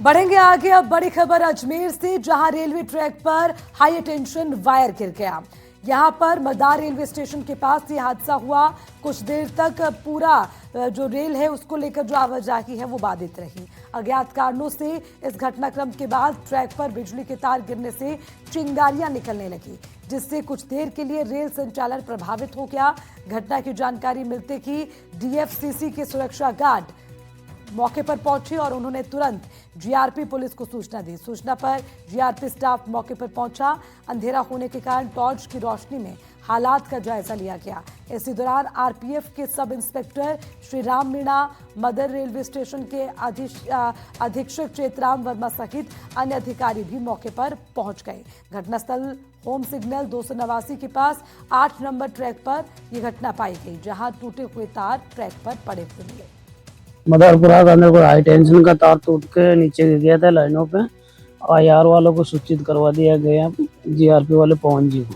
बढ़ेंगे आगे। अब बड़ी खबर अजमेर से, जहां रेलवे ट्रैक पर हाई टेंशन वायर गिर गया। यहां पर मदार रेलवे स्टेशन के पास ये हादसा हुआ। कुछ देर तक पूरा जो रेल है उसको लेकर जो आवाजाही है वो बाधित रही। अज्ञात कारणों से इस घटनाक्रम के बाद ट्रैक पर बिजली के तार गिरने से चिंगारियां निकलने लगी, जिससे कुछ देर के लिए रेल संचालन प्रभावित हो गया। घटना की जानकारी मिलते ही डीएफसीसी के सुरक्षा गार्ड मौके पर पहुंचे और उन्होंने तुरंत जीआरपी पुलिस को सूचना दी। सूचना पर जीआरपी स्टाफ मौके पर पहुंचा। अंधेरा होने के कारण टॉर्च की रोशनी में हालात का जायजा लिया गया। इसी दौरान आरपीएफ के sub inspector Shri Ram Meena, mother railway station के अधीक्षक चेतराम वर्मा सहित अन्य अधिकारी भी मौके पर पहुंच गए। घटनास्थल होम सिग्नल 289 के पास 8 नंबर ट्रैक पर यह घटना पाई गई, जहां टूटे हुए तार ट्रैक पर पड़े हुए मिले। मदारपुरा का मेरे को हाई टेंशन का तार टूट के नीचे गिर गया था लाइनों पे। आईआर वालों को सूचित करवा दिया गया। जीआरपी वाले पवन जी को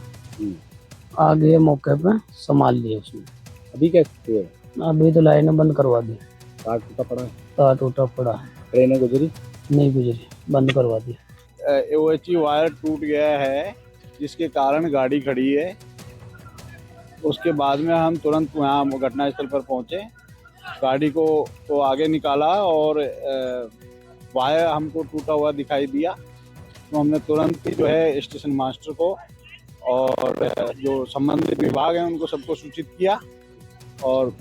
आ गए मौके पे, संभाल लिया उसने। अभी क्या स्थिति है? अभी तो लाइनें बंद करवा दी। तार टूटा पड़ा है? तार टूटा पड़ा है। ट्रेनें गुजरी नहीं गुजरी, बंद करवा दी। ओएचई वायर टूट गया है, जिसके कारण गाड़ी खड़ी है। उसके बाद में हम तुरंत यहाँ घटनास्थल पर पहुंचे, गाड़ी को तो आगे निकाला और वायर हमको टूटा हुआ दिखाई दिया, तो हमने तुरंत ही जो है स्टेशन मास्टर को और जो संबंधित विभाग हैं उनको सबको सूचित किया। और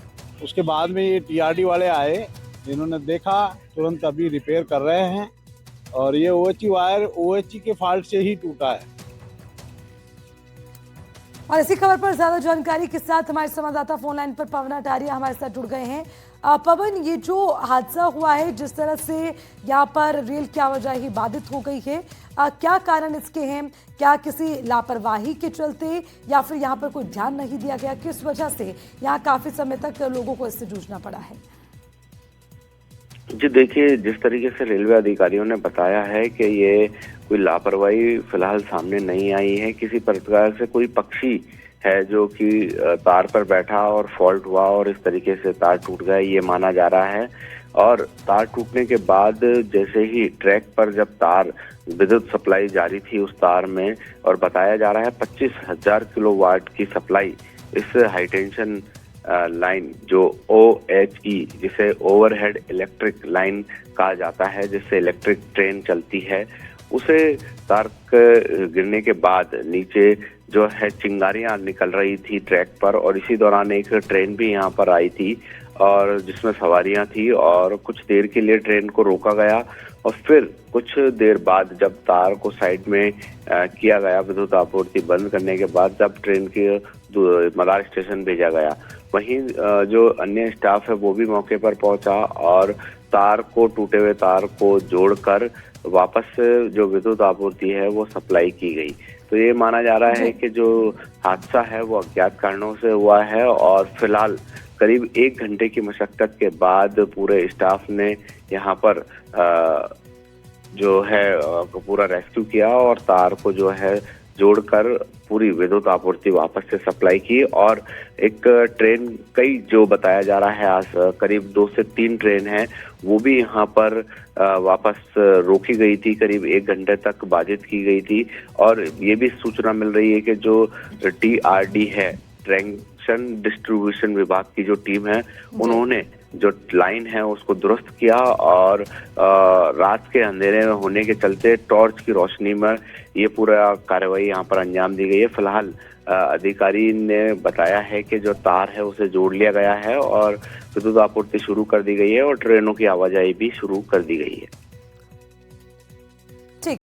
उसके बाद में ये टीआरडी वाले आए, इन्होंने देखा, तुरंत अभी रिपेयर कर रहे हैं। और ये ओएचई वायर ओएचई के फॉल्ट से ही टूटा है। और इसी खबर पर ज्यादा जानकारी के साथ हमारे संवाददाता फोन लाइन पर पवन अटारिया हमारे साथ जुड़ गए हैं। पवन, ये जो हादसा हुआ है, जिस तरह से यहाँ पर रेल की आवाजाही बाधित हो गई है, क्या कारण इसके हैं? क्या किसी लापरवाही के चलते या फिर यहाँ पर कोई ध्यान नहीं दिया गया? किस वजह से यहाँ काफी समय तक लोगों को इससे जूझना पड़ा है? जी देखिए, जिस तरीके से रेलवे अधिकारियों ने बताया है कि ये कोई लापरवाही फिलहाल सामने नहीं आई है। किसी प्रकार से कोई पक्षी है जो कि तार पर बैठा और फॉल्ट हुआ और इस तरीके से तार टूट गया, ये माना जा रहा है। और तार टूटने के बाद जैसे ही ट्रैक पर जब तार विद्युत सप्लाई जारी थी उस तार में, और बताया जा रहा है 25,000 किलोवाट की सप्लाई इस हाई टेंशन लाइन जो OHE, जिसे ओवरहेड इलेक्ट्रिक लाइन कहा जाता है, जिससे इलेक्ट्रिक ट्रेन चलती है, उसे तार गिरने के बाद नीचे जो है चिंगारियां निकल रही थी ट्रैक पर। और इसी दौरान एक ट्रेन भी यहाँ पर आई थी और जिसमें सवारियां थी, और कुछ देर के लिए ट्रेन को रोका गया। और फिर कुछ देर बाद जब तार को साइड में किया गया, विद्युत आपूर्ति बंद करने के बाद जब ट्रेन के मदार स्टेशन भेजा गया, वहीं जो अन्य स्टाफ है वो भी मौके पर पहुंचा और तार को, टूटे हुए तार को जोड़कर वापस जो विद्युत आपूर्ति है वो सप्लाई की गई। तो ये माना जा रहा है कि जो हादसा है वो अज्ञात कारणों से हुआ है। और फिलहाल करीब 1 घंटे की मशक्कत के बाद पूरे स्टाफ ने यहाँ पर जो है पूरा रेस्क्यू किया और तार को जो है जोड़कर पूरी विद्युत आपूर्ति वापस से सप्लाई की। और एक ट्रेन, कई जो बताया जा रहा है आज करीब 2 से 3 ट्रेन है, वो भी यहाँ पर वापस रोकी गई थी, करीब 1 घंटे तक बाधित की गई थी। और ये भी सूचना मिल रही है कि जो टीआरडी है, ट्रांसमिशन डिस्ट्रीब्यूशन विभाग की जो टीम है, उन्होंने जो लाइन है उसको दुरुस्त किया और रात के अंधेरे में होने के चलते टॉर्च की रोशनी में ये पूरा कार्रवाई यहाँ पर अंजाम दी गई है। फिलहाल अधिकारी ने बताया है कि जो तार है उसे जोड़ लिया गया है और विद्युत आपूर्ति शुरू कर दी गई है और ट्रेनों की आवाजाही भी शुरू कर दी गई है।